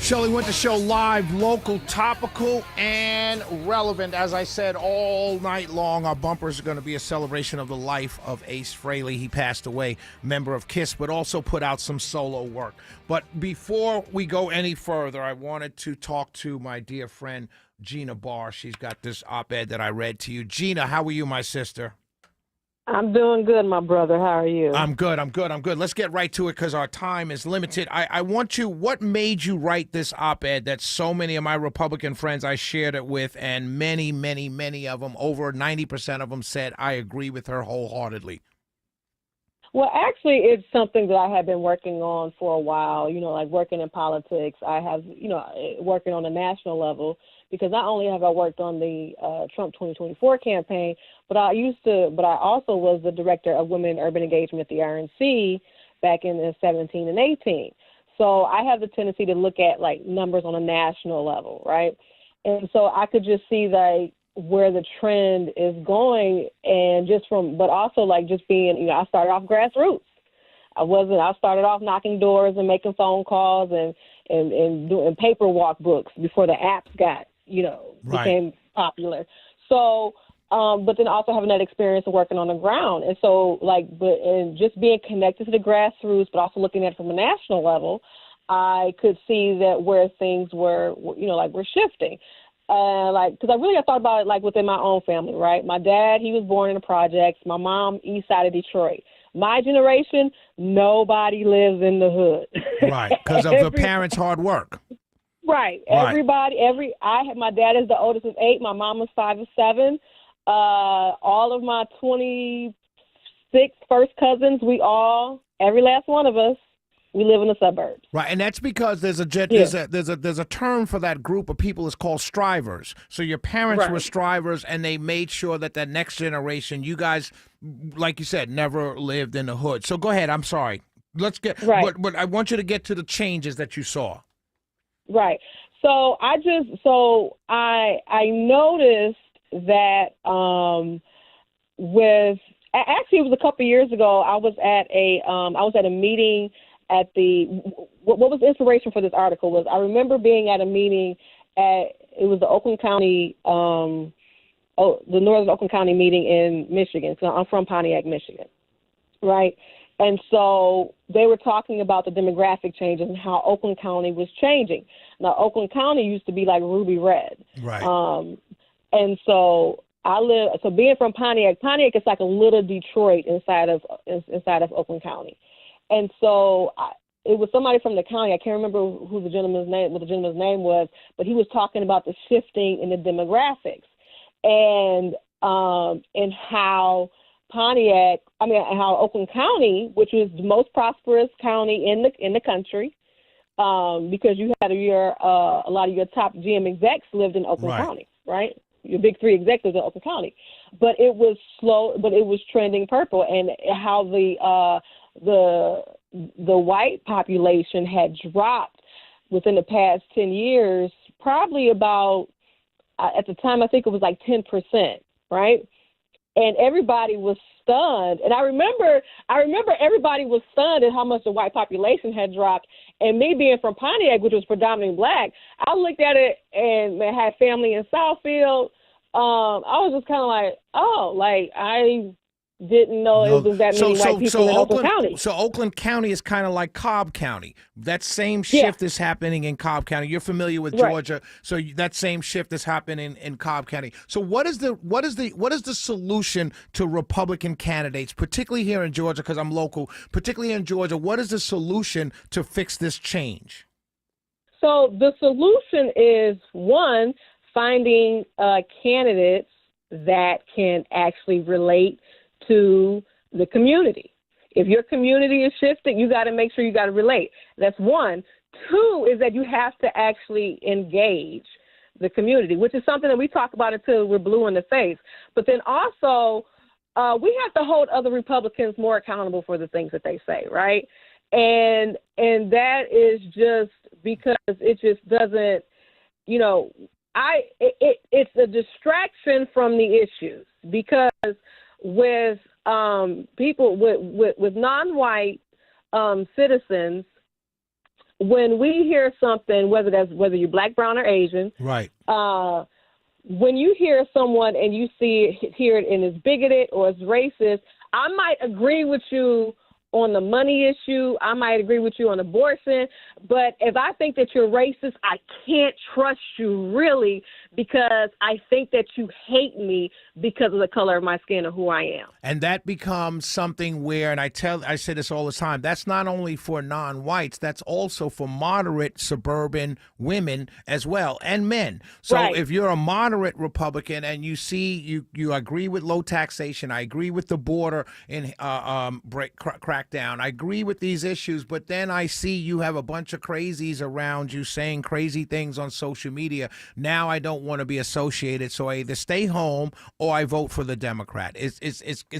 Shelley Winter Show live, local, topical, and relevant. As I said, all night long, our bumpers are going to be a celebration of the life of Ace Frehley. He passed away, member of KISS, but also put out some solo work. But before we go any further, I wanted to talk to my dear friend, Gina Barr. She's got this op-ed that I read to you. Gina, how are you, my sister? I'm doing good, my brother. How are you? I'm good. Let's get right to it because our time is limited. I want you, what made you write this op-ed that so many of my Republican friends I shared it with, and many, many, many of them, over 90% of them said, I agree with her wholeheartedly? Well, actually, it's something that I have been working on for a while, like working in politics. I have, working on a national level, because not only have I worked on the Trump 2024 campaign, but I also was the director of Women in Urban Engagement at the RNC back in 17 and 18. So I have the tendency to look at like numbers on a national level, right? And so I could just see like where the trend is going, and but also like just being, I started off grassroots. I started off knocking doors and making phone calls and doing paper walk books before the apps got, became popular. So, but then also having that experience of working on the ground. And so and just being connected to the grassroots, but also looking at it from a national level, I could see that where things were, were shifting. Because I thought about it like within my own family, right? My dad, he was born in the projects. My mom, east side of Detroit. My generation, nobody lives in the hood. Right, because of the parents' hard work. Right. My dad is the oldest of 8. My mom was 5 of 7. All of my 26 first cousins, every last one of us, we live in the suburbs. Right, and that's because there's a term for that group of people. It's called strivers. So your parents were strivers, and they made sure that next generation, you guys, like you said, never lived in the hood. So go ahead. I'm sorry. Let's get. Right. But I want you to get to the changes that you saw. Right. So I noticed that actually it was a couple of years ago. I was at a meeting at what was the inspiration for this article was I remember being at a meeting it was the Oakland County the Northern Oakland County meeting in Michigan. So I'm from Pontiac, Michigan, right? And so they were talking about the demographic changes and how Oakland County was changing. Now, Oakland County used to be like ruby red. Right. And so being from Pontiac is like a little Detroit inside of Oakland County. And so it was somebody from the county. I can't remember what the gentleman's name was, but he was talking about the shifting in the demographics and how how Oakland County, which was the most prosperous county in the country, because you had a lot of your top GM execs lived in Oakland County, right? Your big 3 executives in Oakland County, but it was slow, but it was trending purple, and how the white population had dropped within the past 10 years, probably about at the time I think it was like 10%, right? And everybody was stunned. And I remember everybody was stunned at how much the white population had dropped. And me being from Pontiac, which was predominantly black, I looked at it and had family in Southfield. I was just kind of like, I didn't know it was that many white people in Oakland County. So Oakland County is kind of like Cobb County. That same shift is happening in Cobb County. You're familiar with Georgia, so that same shift is happening in Cobb County. So what is the solution to Republican candidates, particularly here in Georgia, because I'm local, particularly in Georgia? What is the solution to fix this change? So the solution is, one, finding candidates that can actually relate to the community. If your community is shifting, you got to make sure you got to relate. That's one. 2 is that you have to actually engage the community, which is something that we talk about until we're blue in the face. But then also, we have to hold other Republicans more accountable for the things that they say, right? And that is just because it just doesn't, it's a distraction from the issues, because with people with non-white citizens, when we hear something, whether you're black, brown, or Asian, Right. When you hear someone and you hear it and it's bigoted or it's racist, I might agree with you on the money issue. I might agree with you on abortion. But if I think that you're racist, I can't trust you really, because I think that you hate me because of the color of my skin or who I am. And that becomes something where, and I say this all the time, that's not only for non-whites, that's also for moderate suburban women as well, and men. So Right. if you're a moderate Republican and you you agree with low taxation, I agree with the border and crackdown, I agree with these issues, but then I see you have a bunch of crazies around you saying crazy things on social media. Now I don't want to be associated, so I either stay home or I vote for the Democrat. Is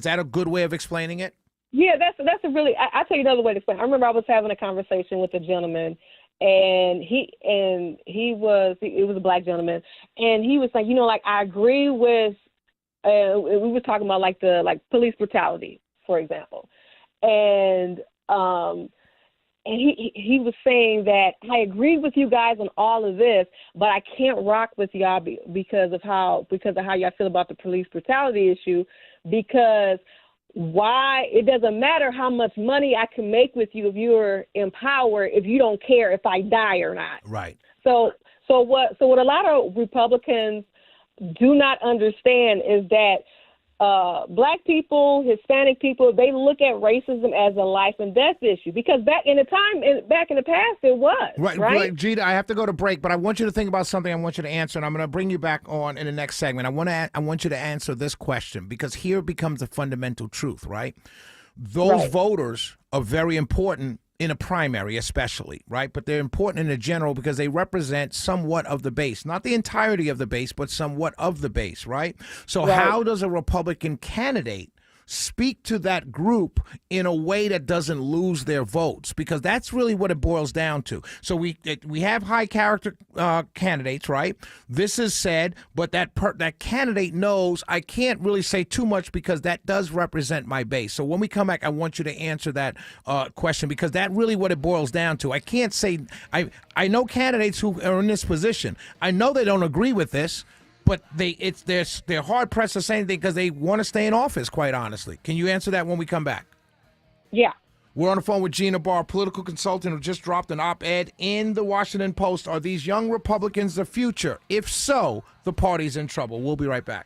that a good way of explaining it? Yeah, that's a really. I'll tell you another way to explain. I remember I was having a conversation with a gentleman, and it was a black gentleman, and he was like, like, I agree with. We were talking about like police brutality, for example, and he was saying that I agree with you guys on all of this, but I can't rock with y'all because of how y'all feel about the police brutality issue. Because why? It doesn't matter how much money I can make with you if you're in power if you don't care if I die or not. Right. So what a lot of Republicans do not understand is that black people, Hispanic people, they look at racism as a life and death issue, because back in the past it was. Right? Gina, I have to go to break, but I want you to think about something I want you to answer, and I'm going to bring you back on in the next segment. I want you to answer this question, because here becomes the fundamental truth, right? Those voters are very important in a primary especially, right? But they're important in the general because they represent somewhat of the base, not the entirety of the base, but somewhat of the base, right? So how does a Republican candidate speak to that group in a way that doesn't lose their votes? Because that's really what it boils down to. So we have high character candidates, right? This is said, but that candidate knows I can't really say too much because that does represent my base. So when we come back, I want you to answer that question, because that's really what it boils down to. I can't say I know candidates who are in this position. I know they don't agree with this, but they're hard pressed to say anything because they want to stay in office, quite honestly. Can you answer that when we come back? Yeah. We're on the phone with Gina Barr, political consultant who just dropped an op-ed in the Washington Post. Are these young Republicans the future? If so, the party's in trouble. We'll be right back.